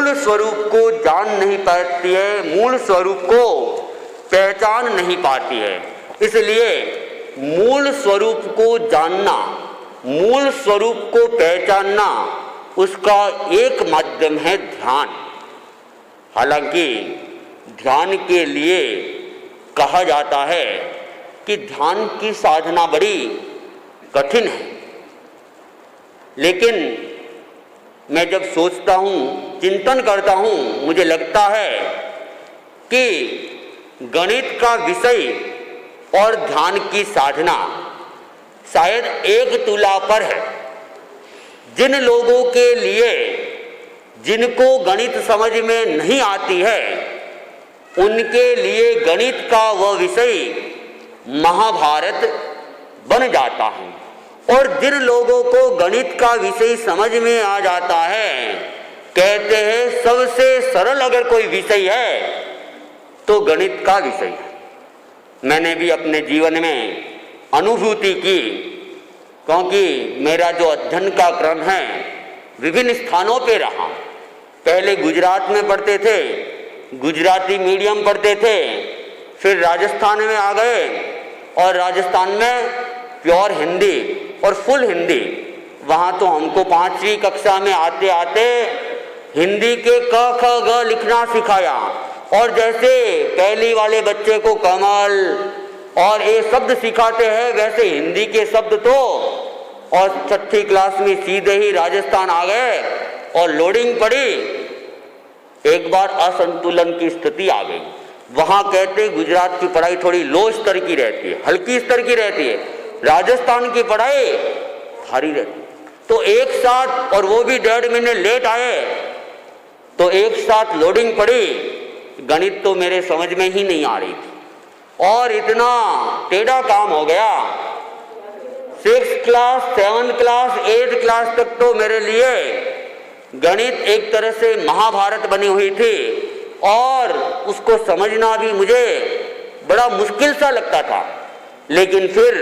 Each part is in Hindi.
मूल स्वरूप को जान नहीं पाती है, मूल स्वरूप को पहचान नहीं पाती है। इसलिए मूल स्वरूप को जानना, मूल स्वरूप को पहचानना, उसका एक माध्यम है ध्यान। हालांकि ध्यान के लिए कहा जाता है कि ध्यान की साधना बड़ी कठिन है, लेकिन मैं जब सोचता हूँ, चिंतन करता हूँ, मुझे लगता है कि गणित का विषय और ध्यान की साधना शायद एक तुला पर है। जिन लोगों के लिए, जिनको गणित समझ में नहीं आती है, उनके लिए गणित का वह विषय महाभारत बन जाता है, और जिन लोगों को गणित का विषय समझ में आ जाता है, कहते हैं सबसे सरल अगर कोई विषय है तो गणित का विषय है। मैंने भी अपने जीवन में अनुभूति की, क्योंकि मेरा जो अध्ययन का क्रम है विभिन्न स्थानों पे रहा। पहले गुजरात में पढ़ते थे, गुजराती मीडियम पढ़ते थे, फिर राजस्थान में आ गए और राजस्थान में प्योर हिंदी और फुल हिंदी। वहाँ तो हमको 5वीं कक्षा में आते आते हिंदी के क ख ग लिखना सिखाया, और जैसे पहली वाले बच्चे को कमल और ये शब्द सिखाते हैं, वैसे हिंदी के शब्द तो, और 6ठी क्लास में सीधे ही राजस्थान आ गए और लोडिंग पड़ी। एक बार असंतुलन की स्थिति आ गई। वहाँ कहते गुजरात की पढ़ाई थोड़ी लो स्तर की रहती है, हल्की स्तर की रहती है, राजस्थान की पढ़ाई भारी रहती है। तो एक साथ, और वो भी 1.5 महीने लेट आए, तो एक साथ लोडिंग पड़ी। गणित तो मेरे समझ में ही नहीं आ रही थी और इतना टेढ़ा काम हो गया। 6th class, 7th class, 8th class तक तो मेरे लिए गणित एक तरह से महाभारत बनी हुई थी, और उसको समझना भी मुझे बड़ा मुश्किल सा लगता था। लेकिन फिर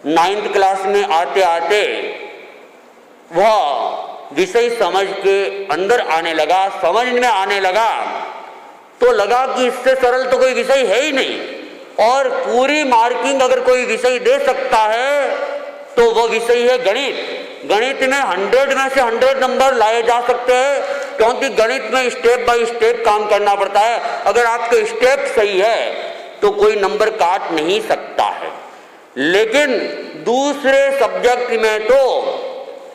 9th क्लास में आते आते वह विषय समझ के अंदर आने लगा, समझ में आने लगा, तो लगा कि इससे सरल तो कोई विषय है ही नहीं, और पूरी मार्किंग अगर कोई विषय दे सकता है तो वह विषय है गणित। गणित में 100 में से 100 नंबर लाए जा सकते हैं, क्योंकि गणित में स्टेप बाय स्टेप काम करना पड़ता है। अगर आपके स्टेप सही है तो कोई नंबर काट नहीं सकता है। लेकिन दूसरे सब्जेक्ट में तो,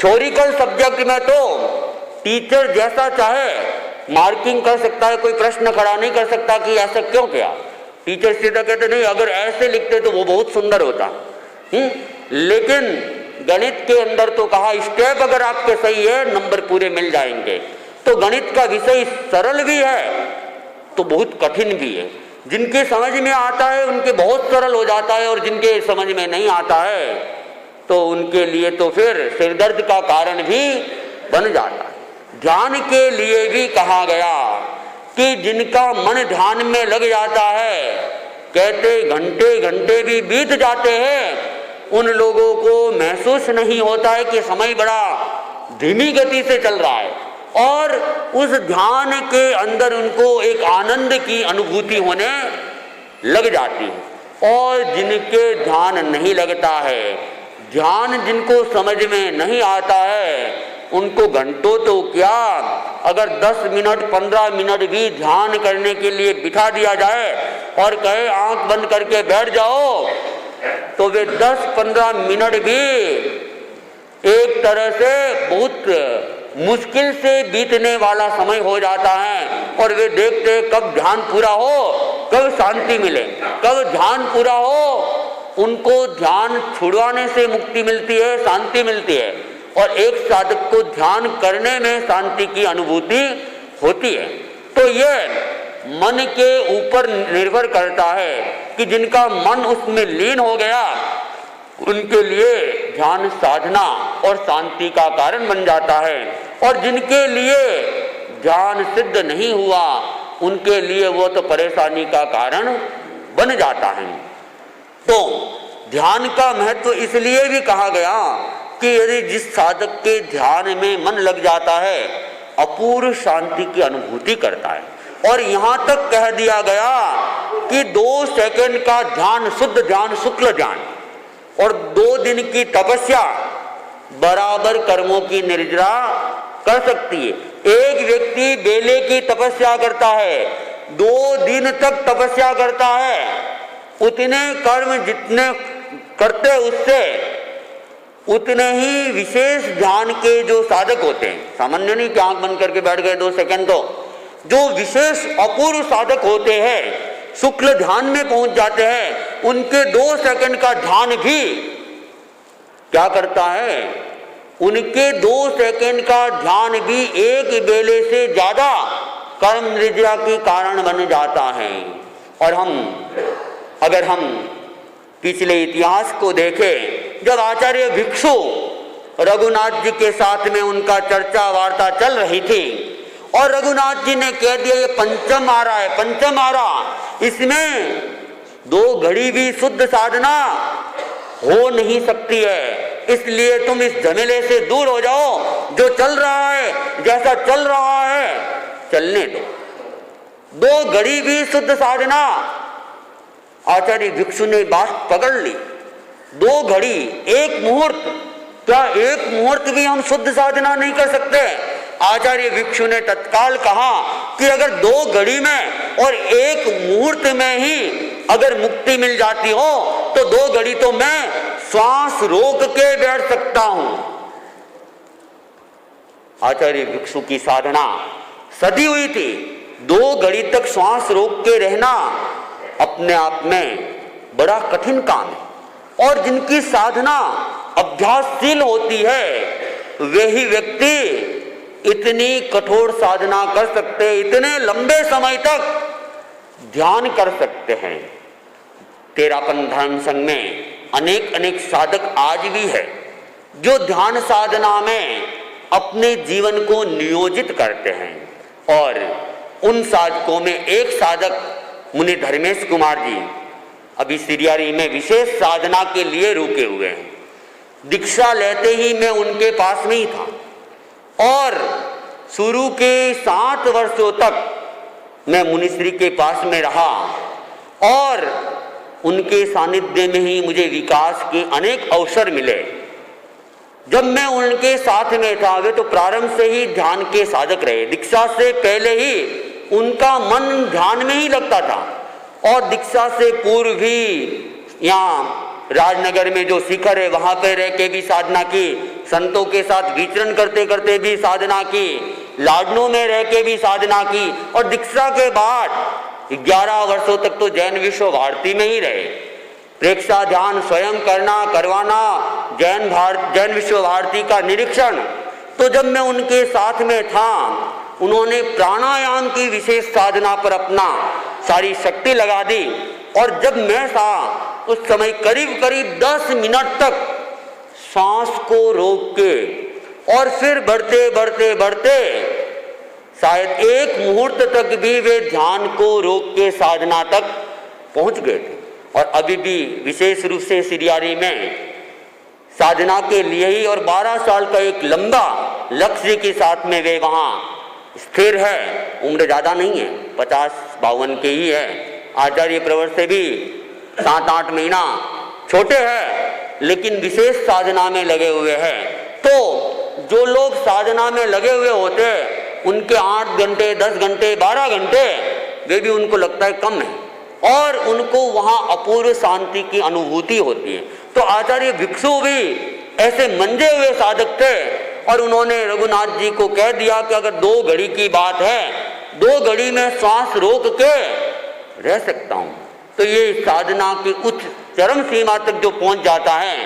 थ्योरिकल सब्जेक्ट में तो टीचर जैसा चाहे मार्किंग कर सकता है, कोई प्रश्न खड़ा नहीं कर सकता कि ऐसा क्यों किया। टीचर सीधा कहते नहीं, अगर ऐसे लिखते तो वो बहुत सुंदर होता। लेकिन गणित के अंदर तो कहा स्टेप अगर आपके सही है नंबर पूरे मिल जाएंगे। तो गणित का विषय सरल भी है तो बहुत कठिन भी है। जिनके समझ में आता है उनके बहुत सरल हो जाता है, और जिनके समझ में नहीं आता है तो उनके लिए तो फिर सिरदर्द का कारण भी बन जाता है। ध्यान के लिए भी कहा गया कि जिनका मन ध्यान में लग जाता है, कहते घंटे घंटे भी बीत जाते हैं, उन लोगों को महसूस नहीं होता है कि समय बड़ा धीमी गति से चल रहा है, और उस ध्यान के अंदर उनको एक आनंद की अनुभूति होने लग जाती है। और जिनके ध्यान नहीं लगता है, ध्यान जिनको समझ में नहीं आता है, उनको घंटों तो क्या, अगर 10 मिनट 15 मिनट भी ध्यान करने के लिए बिठा दिया जाए और कहे आंख बंद करके बैठ जाओ, तो वे 10-15 मिनट भी एक तरह से बहुत मुश्किल से बीतने वाला समय हो जाता है। और वे देखते कब ध्यान पूरा हो, कब शांति मिले, कब ध्यान पूरा हो। उनको ध्यान छुड़वाने से मुक्ति मिलती है, शांति मिलती है, और एक साधक को ध्यान करने में शांति की अनुभूति होती है। तो ये मन के ऊपर निर्भर करता है कि जिनका मन उसमें लीन हो गया, उनके लिए ध्यान साधना और शांति का कारण बन जाता है, और जिनके लिए ध्यान सिद्ध नहीं हुआ, उनके लिए वो तो परेशानी का कारण बन जाता है। तो ध्यान का महत्व इसलिए भी कहा गया कि यदि जिस साधक के ध्यान में मन लग जाता है, अपूर्व शांति की अनुभूति करता है। और यहाँ तक कह दिया गया कि 2 सेकंड का ध्यान, शुद्ध ध्यान, शुक्ल ध्यान और 2 दिन की तपस्या बराबर कर्मों की निर्जरा कर सकती है। एक व्यक्ति बेले की तपस्या करता है, 2 दिन तक तपस्या करता है, उतने कर्म जितने करते उससे उतने ही विशेष ध्यान के जो साधक होते हैं, सामान्य नहीं कि आंख बंद करके बैठ गए 2 सेकंड, तो जो विशेष अपूर्व साधक होते हैं, शुक्ल ध्यान में पहुंच जाते हैं, उनके 2 सेकंड का ध्यान भी क्या करता है, उनके 2 सेकंड का ध्यान भी एक बेले से ज्यादा कर्म निर्जरा के कारण बन जाता है। और अगर हम पिछले इतिहास को देखें, जब आचार्य भिक्षु रघुनाथ जी के साथ में उनका चर्चा वार्ता चल रही थी और रघुनाथ जी ने कह दिया ये पंचम आ रहा है, पंचम आ रहा, इसमें 2 घड़ी भी शुद्ध साधना हो नहीं सकती है, इसलिए तुम इस झमेले से दूर हो जाओ, जो चल रहा है, जैसा चल रहा है चलने दो। 2 घड़ी भी शुद्ध साधना, आचार्य भिक्षु ने बात पकड़ ली। 2 घड़ी, 1 मुहूर्त, क्या 1 मुहूर्त भी हम शुद्ध साधना नहीं कर सकते? आचार्य भिक्षु ने तत्काल कहा कि अगर 2 घड़ी में और 1 मुहूर्त में ही अगर मुक्ति मिल जाती हो तो 2 घड़ी तो मैं श्वास रोक के बैठ सकता हूं। आचार्य भिक्षु की साधना सदी हुई थी, 2 घड़ी तक श्वास रोक के रहना अपने आप में बड़ा कठिन काम है। और जिनकी साधना अभ्यासशील होती है वे ही व्यक्ति इतनी कठोर साधना कर सकते, इतने लंबे समय तक ध्यान कर सकते हैं। तेरापन धर्म संघ में अनेक साधक आज भी है जो ध्यान साधना में अपने जीवन को नियोजित करते हैं। और उन साधकों में एक साधक मुनि धर्मेश कुमार जी अभी सिरियारी में विशेष साधना के लिए रुके हुए हैं। दीक्षा लेते ही मैं उनके पास में ही था और शुरू के 7 वर्षों तक मैं मुनिश्री के पास में रहा और उनके सानिध्य में ही मुझे विकास के अनेक अवसर मिले। जब मैं उनके साथ में था, वे तो प्रारंभ से ही ध्यान के साधक रहे, दीक्षा से पहले ही उनका मन ध्यान में ही लगता था और दीक्षा से पूर्व भी यहाँ राजनगर में जो शिखर है वहां पे रह के भी साधना की, संतों के साथ विचरण करते करते भी साधना की, लाडनों में रह के भी साधना की और दीक्षा के बाद 11 वर्षों तक तो जैन विश्व भारती में ही रहे। प्रेक्षा ध्यान स्वयं करवाना, जैन विश्व भारती का निरीक्षण। तो जब मैं उनके साथ में था, उन्होंने प्राणायाम की विशेष साधना पर अपना सारी शक्ति लगा दी और जब मैं था उस समय करीब करीब 10 मिनट तक सांस को रोक के और फिर बढ़ते बढ़ते बढ़ते शायद 1 मुहूर्त तक भी वे ध्यान को रोक के साधना तक पहुंच गए थे। और अभी भी विशेष रूप से सिरियारी में साधना के लिए ही और 12 साल का एक लंबा लक्ष्य के साथ में वे वहाँ स्थिर है। उम्र ज़्यादा नहीं है, 50-52 के ही है। आचार्य प्रवर से भी 7-8 महीना छोटे हैं, लेकिन विशेष साधना में लगे हुए हैं। तो जो लोग साधना में लगे हुए होते हैं उनके 8 घंटे, 10 घंटे, 12 घंटे वे भी उनको लगता है कम है और उनको वहाँ अपूर्व शांति की अनुभूति होती है। तो आचार्य भिक्षु भी ऐसे मंजे हुए साधक थे और उन्होंने रघुनाथ जी को कह दिया कि अगर 2 घड़ी की बात है, 2 घड़ी में श्वास रोक के रह सकता हूँ। तो ये साधना की उच्च चरम सीमा तक जो पहुंच जाता है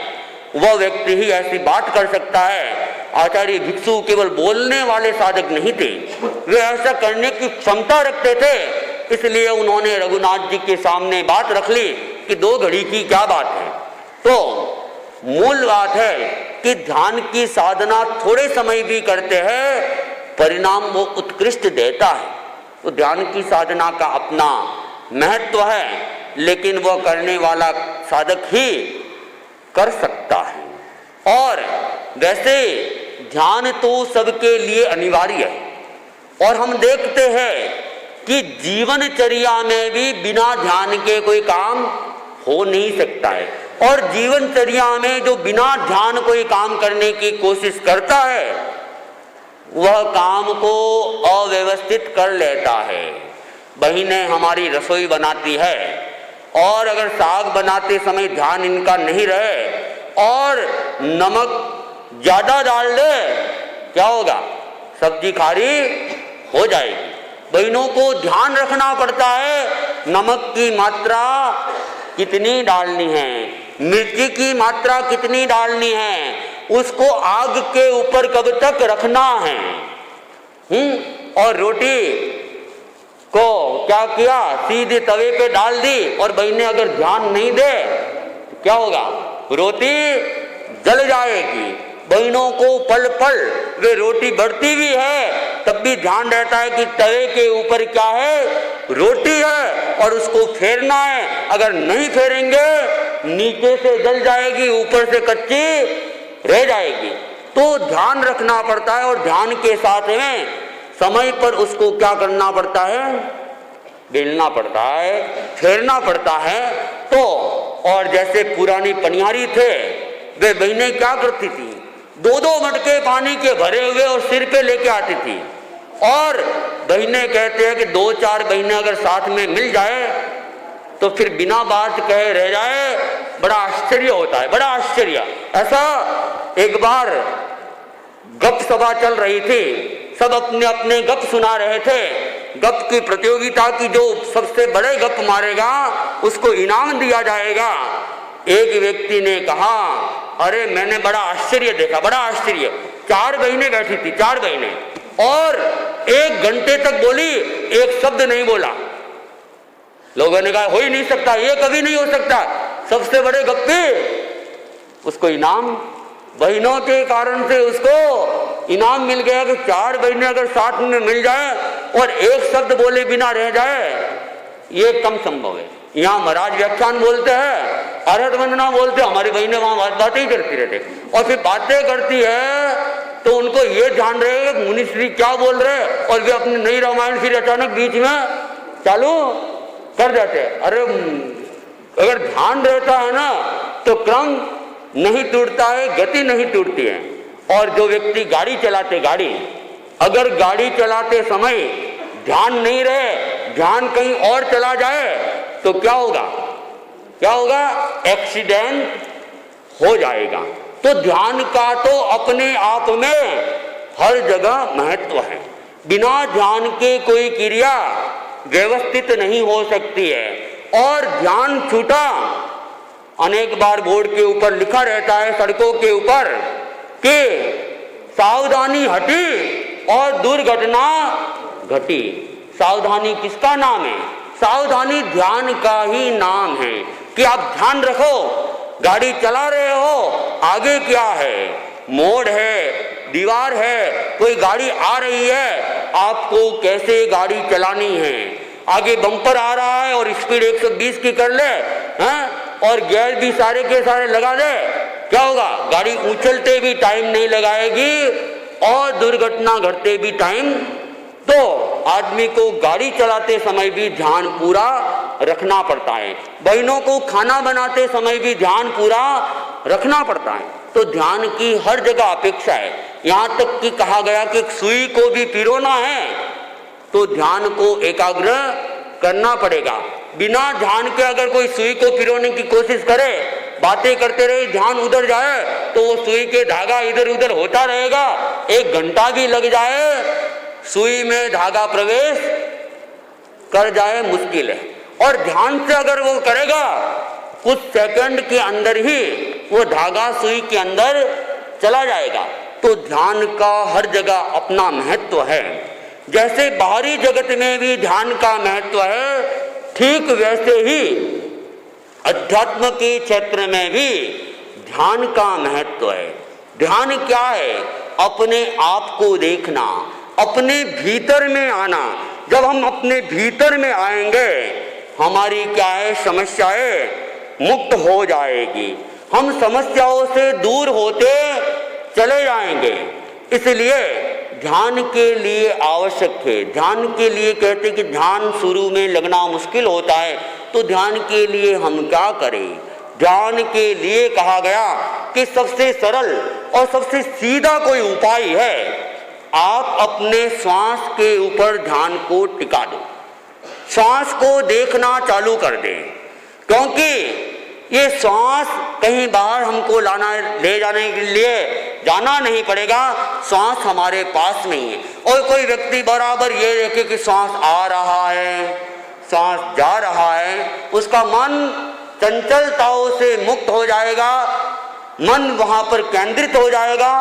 वह व्यक्ति ही ऐसी बात कर सकता है। आचार्य भिक्षु केवल बोलने वाले साधक नहीं थे, वे ऐसा करने की क्षमता रखते थे। इसलिए उन्होंने रघुनाथ जी के सामने बात रख ली कि 2 घड़ी की क्या बात है। तो मूल बात है कि ध्यान की साधना थोड़े समय भी करते हैं, परिणाम वो उत्कृष्ट देता है। तो ध्यान की साधना का अपना महत्व है, लेकिन वह करने वाला साधक ही कर सकता है। और वैसे ध्यान तो सबके लिए अनिवार्य है, और हम देखते हैं कि जीवनचर्या में भी बिना ध्यान के कोई काम हो नहीं सकता है, और जीवनचर्या में जो बिना ध्यान कोई काम करने की कोशिश करता है वह काम को अव्यवस्थित कर लेता है। बहनें हमारी रसोई बनाती है और अगर साग बनाते समय ध्यान इनका नहीं रहे और नमक ज़्यादा डाल दे, क्या होगा? सब्जी खारी हो जाएगी। बहनों को ध्यान रखना पड़ता है नमक की मात्रा कितनी डालनी है, मिर्ची की मात्रा कितनी डालनी है, उसको आग के ऊपर कब तक रखना है। और रोटी को क्या किया, सीधे तवे पे डाल दी, और बहनें अगर ध्यान नहीं दे तो क्या होगा? रोटी जल जाएगी। बहनों को पल पल वे रोटी बढ़ती भी है तब भी ध्यान रहता है कि तवे के ऊपर क्या है, रोटी है, और उसको फेरना है। अगर नहीं फेरेंगे नीचे से जल जाएगी, ऊपर से कच्ची रह जाएगी। तो ध्यान रखना पड़ता है, और ध्यान के साथ में समय पर उसको क्या करना पड़ता है? बेलना पड़ता है, फेरना पड़ता है। तो और जैसे पुरानी पनियारी थे, वे बहनें क्या करती थी, 2-2 मटके पानी के भरे हुए और सिर पे लेके आती थी। और बहनें कहते हैं कि 2-4 बहनें अगर साथ में मिल जाए तो फिर बिना बात कहे रह जाए, बड़ा आश्चर्य होता है, बड़ा आश्चर्य। ऐसा एक बार गप सभा चल रही थी, सब अपने अपने गप सुना रहे थे। गप की प्रतियोगिता की जो सबसे बड़े गप मारेगा उसको इनाम दिया जाएगा। एक व्यक्ति ने कहा, अरे मैंने बड़ा आश्चर्य देखा, बड़ा आश्चर्य। 4 बहनें बैठी थी, 4 बहनें, और 1 घंटे तक बोली, एक शब्द नहीं बोला। लोगों ने कहा हो ही नहीं सकता, ये कभी नहीं हो सकता, सबसे बड़े गप्पे। उसको इनाम, बहनों के कारण से उसको इनाम मिल गया कि 4 बहनें अगर साथ में मिल जाए और एक शब्द बोले बिना रह जाए, ये कम संभव है। यहाँ महाराज व्याख्यान बोलते हैं, अर्हत वंदना बोलते, हमारी बहनें वहां बातें ही करती रहते, और फिर बातें करती है तो उनको ये ध्यान रहेगा मुनिश्री क्या बोल रहे, और वे अपनी नई रामायण फिर अचानक बीच में चालू कर देते। अरे अगर ध्यान रहता है ना तो क्रम नहीं टूटता है, गति नहीं टूटती है। और जो व्यक्ति गाड़ी चलाते, अगर गाड़ी चलाते समय ध्यान नहीं रहे, ध्यान कहीं और चला जाए तो क्या होगा? क्या होगा? एक्सीडेंट हो जाएगा। तो ध्यान का तो अपने आप में हर जगह महत्व है। बिना ध्यान के कोई क्रिया व्यवस्थित नहीं हो सकती है। और ध्यान छूटा, अनेक बार बोर्ड के ऊपर लिखा रहता है, सड़कों के ऊपर, कि सावधानी हटी और दुर्घटना घटी। सावधानी किसका नाम है? सावधानी ध्यान का ही नाम है कि आप ध्यान रखो, गाड़ी चला रहे हो, आगे क्या है, मोड़ है, दीवार है, कोई गाड़ी आ रही है, आपको कैसे गाड़ी चलानी है। आगे बम्पर आ रहा है और स्पीड 120 की कर ले, और गियर भी सारे के सारे लगा दे, क्या होगा? गाड़ी उछलते भी टाइम नहीं लगाएगी और दुर्घटना घटते भी टाइम। तो आदमी को गाड़ी चलाते समय भी ध्यान पूरा रखना पड़ता है। बहनों को खाना बनाते समय भी ध्यान पूरा रखना पड़ता है। तो ध्यान की हर जगह अपेक्षा है। यहाँ तक कि कहा गया कि सुई को भी पिरोना है तो ध्यान को एकाग्र करना पड़ेगा। बिना ध्यान के अगर कोई सुई को पिरोने की कोशिश करे, बातें करते रहे, ध्यान उधर जाए तो वो सुई के धागा इधर उधर होता रहेगा। 1 घंटा भी लग जाए, सुई में धागा प्रवेश कर जाए, मुश्किल है। और ध्यान से अगर वो करेगा, कुछ सेकंड के अंदर ही वो धागा सुई के अंदर चला जाएगा। तो ध्यान का हर जगह अपना महत्व है। जैसे बाहरी जगत में भी ध्यान का महत्व है, ठीक वैसे ही अध्यात्म के क्षेत्र में भी ध्यान का महत्व है। ध्यान क्या है? अपने आप को देखना, अपने भीतर में आना। जब हम अपने भीतर में आएंगे, हमारी क्या है, समस्याएं मुक्त हो जाएगी, हम समस्याओं से दूर होते चले जाएंगे। इसलिए ध्यान के लिए आवश्यक है। ध्यान के लिए कहते कि ध्यान शुरू में लगना मुश्किल होता है, तो ध्यान के लिए हम क्या करें? ध्यान के लिए कहा गया कि सबसे सरल और सबसे सीधा कोई उपाय है, आप अपने श्वास के ऊपर ध्यान को टिका दो, श्वास को देखना चालू कर दें, क्योंकि ये श्वास कहीं बाहर हमको ले जाने के लिए जाना नहीं पड़ेगा, श्वास हमारे पास में ही है। और कोई व्यक्ति बराबर ये देखे कि श्वास आ रहा है, श्वास जा रहा है, उसका मन चंचलताओं से मुक्त हो जाएगा, मन वहां पर केंद्रित हो जाएगा,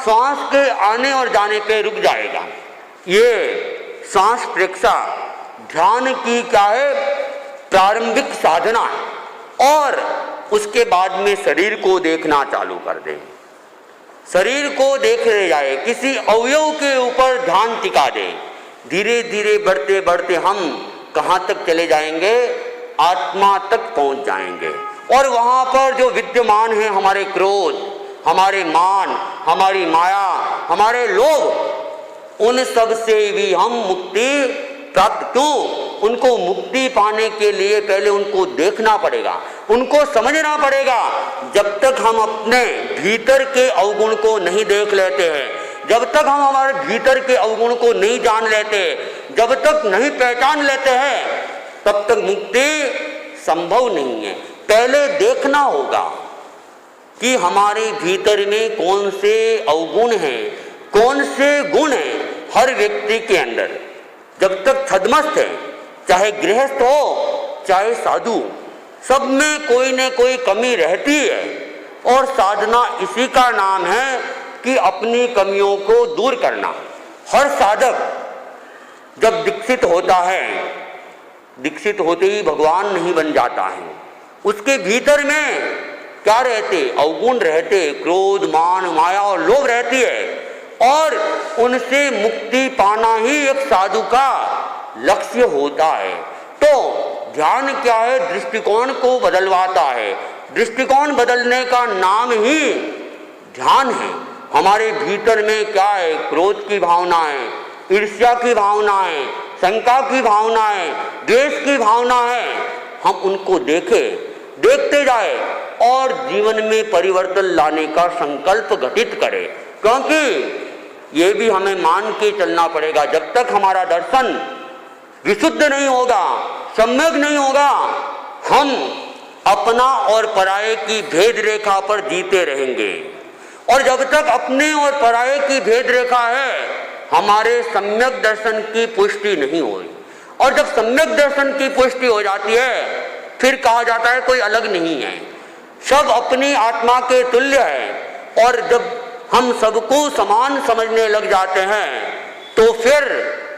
श्वास के आने और जाने पे रुक जाएगा। ये श्वास प्रेक्षा ध्यान की क्या है? प्रारंभिक साधना है। और उसके बाद में शरीर को देखना चालू कर दें, शरीर को देख ले जाए, किसी अवयव के ऊपर ध्यान टिका दें। धीरे धीरे बढ़ते बढ़ते हम कहाँ तक चले जाएंगे? आत्मा तक पहुंच जाएंगे। और वहां पर जो विद्यमान है हमारे क्रोध, हमारे मान, हमारी माया, हमारे लोभ, उन सब से भी हम मुक्ति प्राप्त क्यों? उनको मुक्ति पाने के लिए पहले उनको देखना पड़ेगा, उनको समझना पड़ेगा। जब तक हम अपने भीतर के अवगुण को नहीं देख लेते हैं, जब तक हम हमारे भीतर के अवगुण को नहीं जान लेते, जब तक नहीं पहचान लेते हैं, तब तक मुक्ति संभव नहीं है। पहले देखना होगा कि हमारे भीतर में कौन से अवगुण हैं, कौन से गुण हैं हर व्यक्ति के अंदर। जब तक छद्मस्त है, चाहे गृहस्थ हो चाहे साधु, सब में कोई न कोई कमी रहती है। और साधना इसी का नाम है कि अपनी कमियों को दूर करना। हर साधक जब दीक्षित होता है, दीक्षित होते ही भगवान नहीं बन जाता है, उसके भीतर में क्या रहते? अवगुण रहते, क्रोध, मान, माया और लोभ रहती है। और उनसे मुक्ति पाना ही एक साधु का लक्ष्य होता है। तो ध्यान क्या है? दृष्टिकोण को बदलवाता है। दृष्टिकोण बदलने का नाम ही ध्यान है। हमारे भीतर में क्या है? क्रोध की भावना है, ईर्ष्या की भावना है, शंका की भावना है, द्वेष की भावना है। हम उनको देखें, देखते जाए और जीवन में परिवर्तन लाने का संकल्प घटित करें। क्योंकि ये भी हमें मान के चलना पड़ेगा, जब तक हमारा दर्शन विशुद्ध नहीं होगा, सम्यक नहीं होगा, हम अपना और पराये की भेद रेखा पर जीते रहेंगे। और जब तक अपने और पराये की भेद रेखा है, हमारे सम्यक दर्शन की पुष्टि नहीं होगी। और जब सम्यक दर्शन की पुष्टि हो जाती है, फिर कहा जाता है कोई अलग नहीं है, सब अपनी आत्मा के तुल्य है। और जब हम सबको समान समझने लग जाते हैं, तो फिर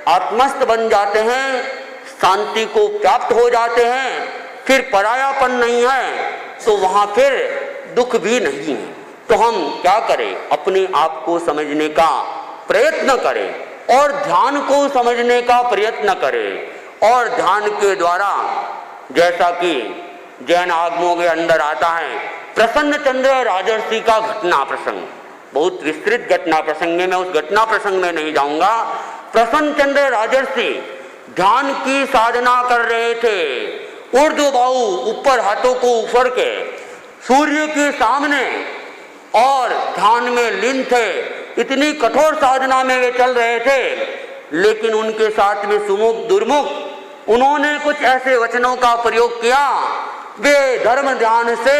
आत्मस्थ बन जाते हैं, शांति को प्राप्त हो जाते हैं, फिर परायापन नहीं है, तो वहां फिर दुख भी नहीं है। तो हम क्या करें? अपने आप को समझने का प्रयत्न करें और ध्यान को समझने का प्रयत्न करें। और ध्यान के द्वारा, जैसा कि जैन आगमों के अंदर आता है, प्रसन्न चंद्र राजर्षि का घटना प्रसंग, बहुत विस्तृत घटना प्रसंग में, मैं उस घटना प्रसंग में नहीं जाऊंगा। प्रसन्न चंद्र राजर्षि ध्यान की साधना कर रहे थे, ऊर्ध्वबाहु ऊपर, हाथों को ऊपर के सूर्य के सामने, और ध्यान में लीन थे। इतनी कठोर साधना में वे चल रहे थे, लेकिन उनके साथ में सुमुख दुर्मुख उन्होंने कुछ ऐसे वचनों का प्रयोग किया, वे धर्म ध्यान से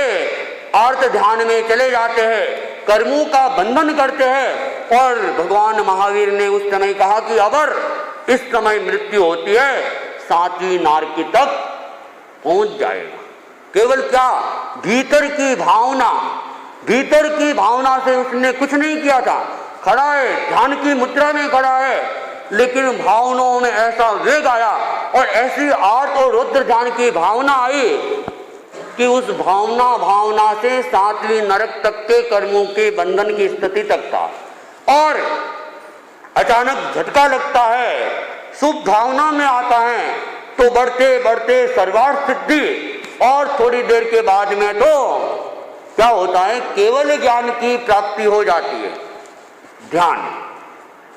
अर्थ ध्यान में चले जाते हैं, कर्मों का बंधन करते हैं। और भगवान महावीर ने उस समय कहा कि अगर इस समय मृत्यु होती है, सातवीं नारकी तक पहुंच जाएगा। केवल क्या? भीतर की भावना, भीतर की भावना से उसने कुछ नहीं किया था, खड़ा है, ध्यान की मुद्रा में खड़ा है, लेकिन भावनाओं में ऐसा वेग आया और ऐसी आर्त और रुद्र ध्यान की भावना आई कि उस भावना से सातवीं नरक तक के कर्मों के बंधन की स्थिति तक था। और अचानक झटका लगता है, शुभ भावना में आता है, तो बढ़ते बढ़ते सर्वार्थ सिद्धि, और थोड़ी देर के बाद में तो क्या होता है? केवल ज्ञान की प्राप्ति हो जाती है। ध्यान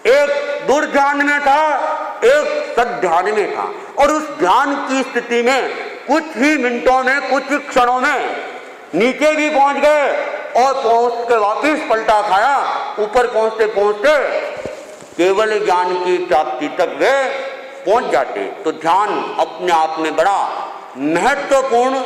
एक दूर ध्यान में था, एक सद ध्यान में था, और उस ध्यान की स्थिति में कुछ ही मिनटों में, कुछ ही क्षणों में नीचे भी पहुंच गए और पहुंच के वापिस पलटा खाया। ऊपर पहुंचते पहुंचते केवल ज्ञान की प्राप्ति तक वे पहुंच जाते। तो ध्यान अपने आप में बड़ा महत्वपूर्ण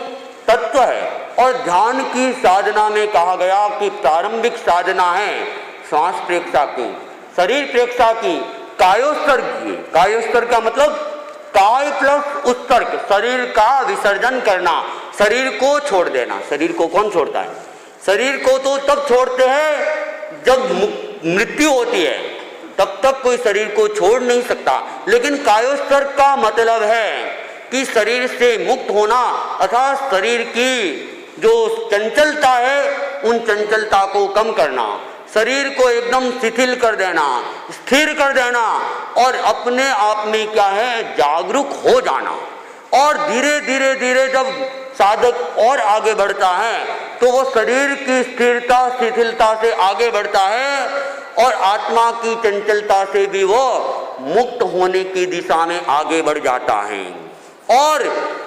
तत्व है। और ध्यान की साधना में कहा गया कि प्रारंभिक साधना है श्वास प्रेक्षा की, शरीर प्रेक्षा की, कायोत्सर्ग की। कायोत्सर्ग का मतलब काय प्लस उत्सर्ग, शरीर का विसर्जन करना, शरीर को छोड़ देना। शरीर को कौन छोड़ता है? शरीर को तो तब छोड़ते हैं जब मृत्यु होती है, तब तक कोई शरीर को छोड़ नहीं सकता। लेकिन कायोत्सर्ग का मतलब है कि शरीर से मुक्त होना, अर्थात शरीर की जो चंचलता है उन चंचलता को कम करना, शरीर को एकदम शिथिल कर देना, स्थिर कर देना, और अपने आप में क्या है, जागरूक हो जाना। और धीरे धीरे धीरे जब साधक और आगे बढ़ता है तो वो शरीर की स्थिरता शिथिलता से आगे बढ़ता है और आत्मा की चंचलता से भी वो मुक्त होने की दिशा में आगे बढ़ जाता है और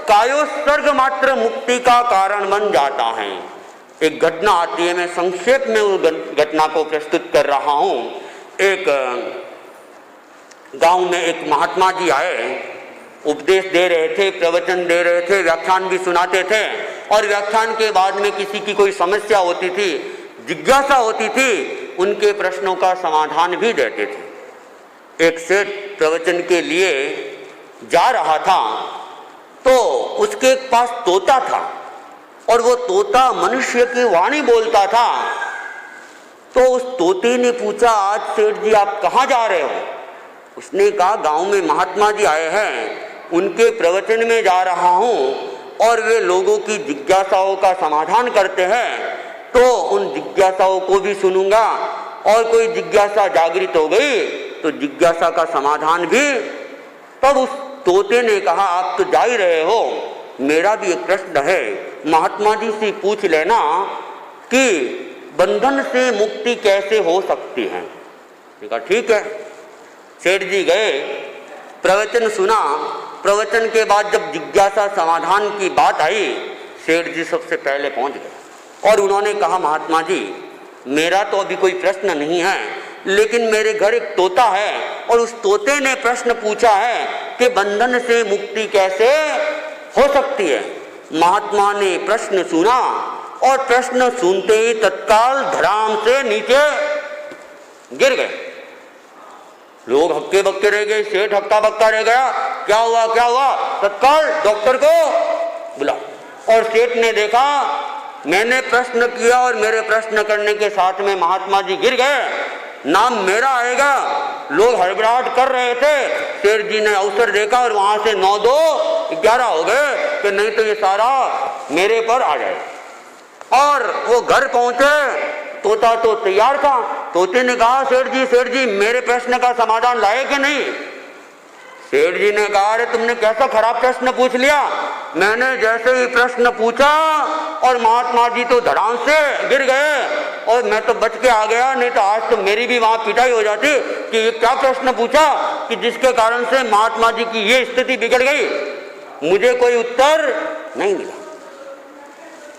कायोत्सर्ग मात्र मुक्ति का कारण बन जाता है। एक घटना आती है, मैं संक्षेप में उस घटना को प्रस्तुत कर रहा हूँ। एक गांव में एक महात्मा जी आए, उपदेश दे रहे थे, प्रवचन दे रहे थे, व्याख्यान भी सुनाते थे, और व्याख्यान के बाद में किसी की कोई समस्या होती थी, जिज्ञासा होती थी, उनके प्रश्नों का समाधान भी देते थे। एक सेठ प्रवचन के लिए जा रहा था तो उसके पास तोता था और वो तोता मनुष्य की वाणी बोलता था। तो उस तोते ने पूछा, आज सेठ जी आप कहाँ जा रहे हो? उसने कहा, गांव में महात्मा जी आए हैं, उनके प्रवचन में जा रहा हूँ और वे लोगों की जिज्ञासाओं का समाधान करते हैं, तो उन जिज्ञासाओं को भी सुनूंगा, और कोई जिज्ञासा जागृत हो गई तो जिज्ञासा का समाधान भी। तब उस तोते ने कहा, आप तो जा ही रहे हो, मेरा भी एक प्रश्न है, महात्मा जी से पूछ लेना कि बंधन से मुक्ति कैसे हो सकती है। कहा ठीक है। सेठ जी गए, प्रवचन सुना, प्रवचन के बाद जब जिज्ञासा समाधान की बात आई, सेठ जी सबसे पहले पहुंच गए और उन्होंने कहा, महात्मा जी मेरा तो अभी कोई प्रश्न नहीं है, लेकिन मेरे घर एक तोता है और उस तोते ने प्रश्न पूछा है कि बंधन से मुक्ति कैसे हो सकती है। महात्मा ने प्रश्न सुना और प्रश्न सुनते ही तत्काल धड़ाम से नीचे गिर गए। लोग हक्के बक्के रह गए, सेठ हक्का बक्का रह गया, क्या हुआ क्या हुआ? तत्काल डॉक्टर को बुला। और सेठ ने देखा मैंने प्रश्न किया और मेरे प्रश्न करने के साथ में महात्मा जी गिर गए, नाम मेरा आएगा। लोग हड़बड़ाहट कर रहे थे, सेठ जी ने अवसर देखा और वहां से 9-2-11 हो गए कि नहीं तो ये सारा मेरे पर आ जाए। और वो घर पहुंचे, तोता तो तैयार था। तोते ने कहा, सेठ जी मेरे प्रश्न का समाधान लाए कि नहीं? सेठ जी ने कहा, अरे तुमने कैसा खराब प्रश्न पूछ लिया। मैंने जैसे ही प्रश्न पूछा और महात्मा जी तो धड़ाम से गिर गए और मैं तो बच के आ गया, नहीं तो आज तो मेरी भी वहां पिटाई हो जाती कि ये क्या प्रश्न पूछा कि जिसके कारण से महात्मा जी की ये स्थिति बिगड़ गई। मुझे कोई उत्तर नहीं मिला,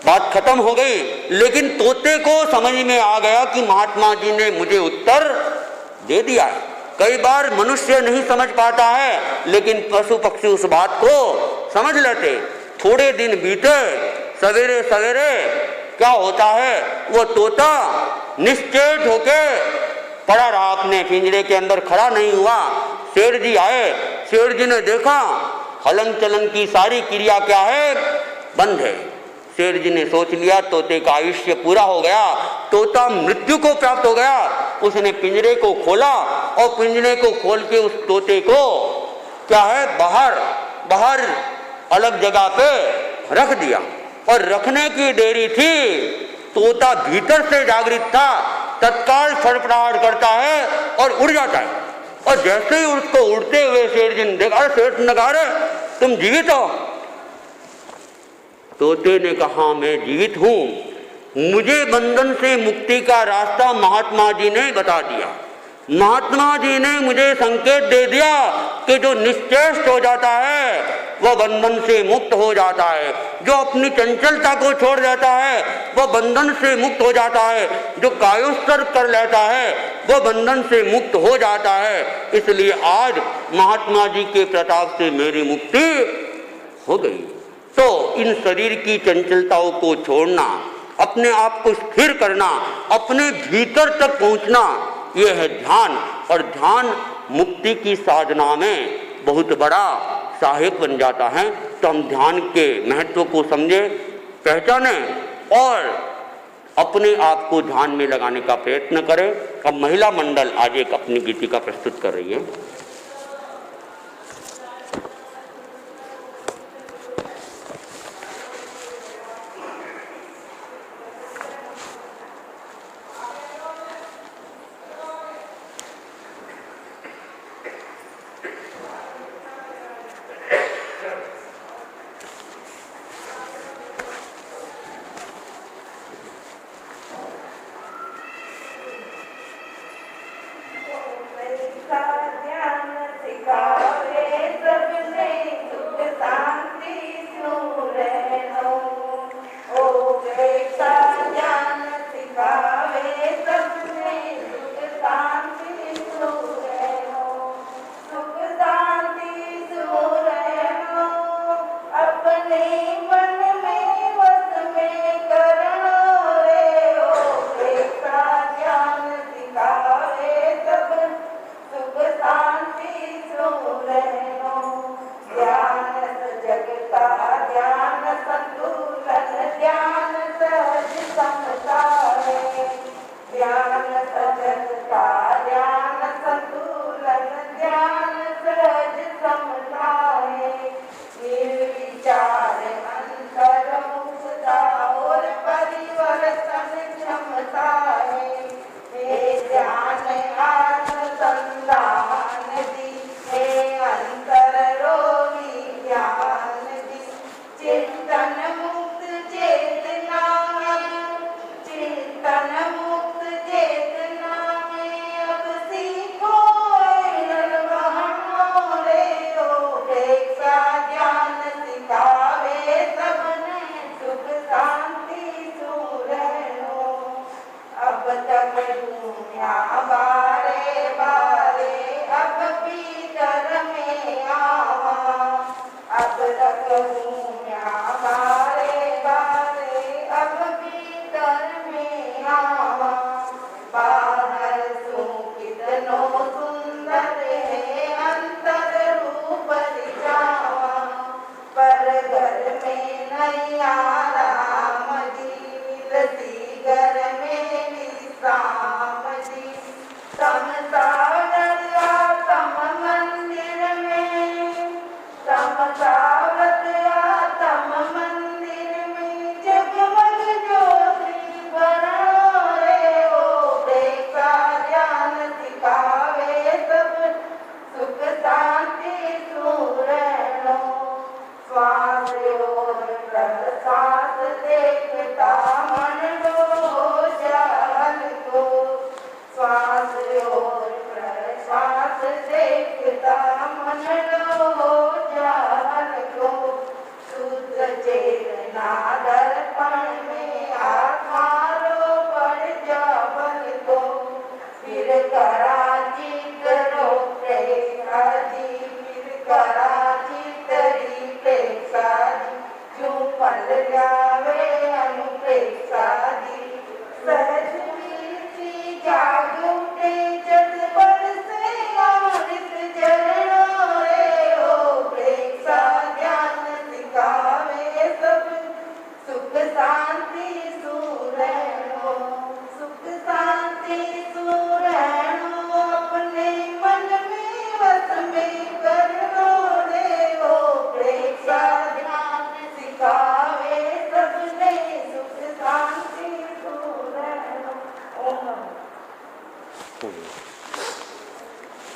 बात खत्म हो गई। लेकिन तोते को समझ में आ गया कि महात्मा जी ने मुझे उत्तर दे दिया है। कई बार मनुष्य नहीं समझ पाता है, लेकिन पशु पक्षी उस बात को समझ लेते। थोड़े दिन बीते, सवेरे सवेरे क्या होता है, वो तोता निश्चेत होके पड़ा रहा, अपने पिंजरे के अंदर खड़ा नहीं हुआ। सेठ जी आए, सेठ जी ने देखा हलन चलन की सारी क्रिया क्या है, बंद है। सेठ जी ने सोच लिया तोते का आयुष्य पूरा हो गया, तोता मृत्यु को प्राप्त हो गया। उसने पिंजरे को खोला और पिंजरे को खोल के उस तोते को क्या है, बाहर अलग जगह पे रख दिया। और रखने की देरी थी, तोता भीतर से जागृत था, तत्काल फड़फड़ाहट करता है और उड़ जाता है। और जैसे ही उसको उड़ते हुए सेठ जी ने देखा, सेठ ने कहा, तुम जीवित हो? तोते ने कहा, मैं जीवित हूं, मुझे बंधन से मुक्ति का रास्ता महात्मा जी ने बता दिया। महात्मा जी ने मुझे संकेत दे दिया कि जो निश्चेष्ट हो जाता है वह बंधन से मुक्त हो जाता है, जो अपनी चंचलता को छोड़ देता है वह बंधन से मुक्त हो जाता है, जो कायोत्सर्ग कर लेता है वह बंधन से मुक्त हो जाता है। इसलिए आज महात्मा जी के प्रताप से मेरी मुक्ति हो गई। तो इन शरीर की चंचलताओं को छोड़ना, अपने आप को स्थिर करना, अपने भीतर तक पहुंचना, यह है ध्यान। और ध्यान मुक्ति की साधना में बहुत बड़ा सहायक बन जाता है। तो हम ध्यान के महत्व को समझें, पहचानें और अपने आप को ध्यान में लगाने का प्रयत्न करें। अब महिला मंडल आज एक अपनी गीतिका प्रस्तुत कर रही है।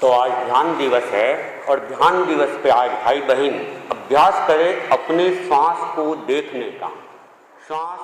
तो आज ध्यान दिवस है और ध्यान दिवस पे आज भाई बहन अभ्यास करें अपने श्वास को देखने का। श्वास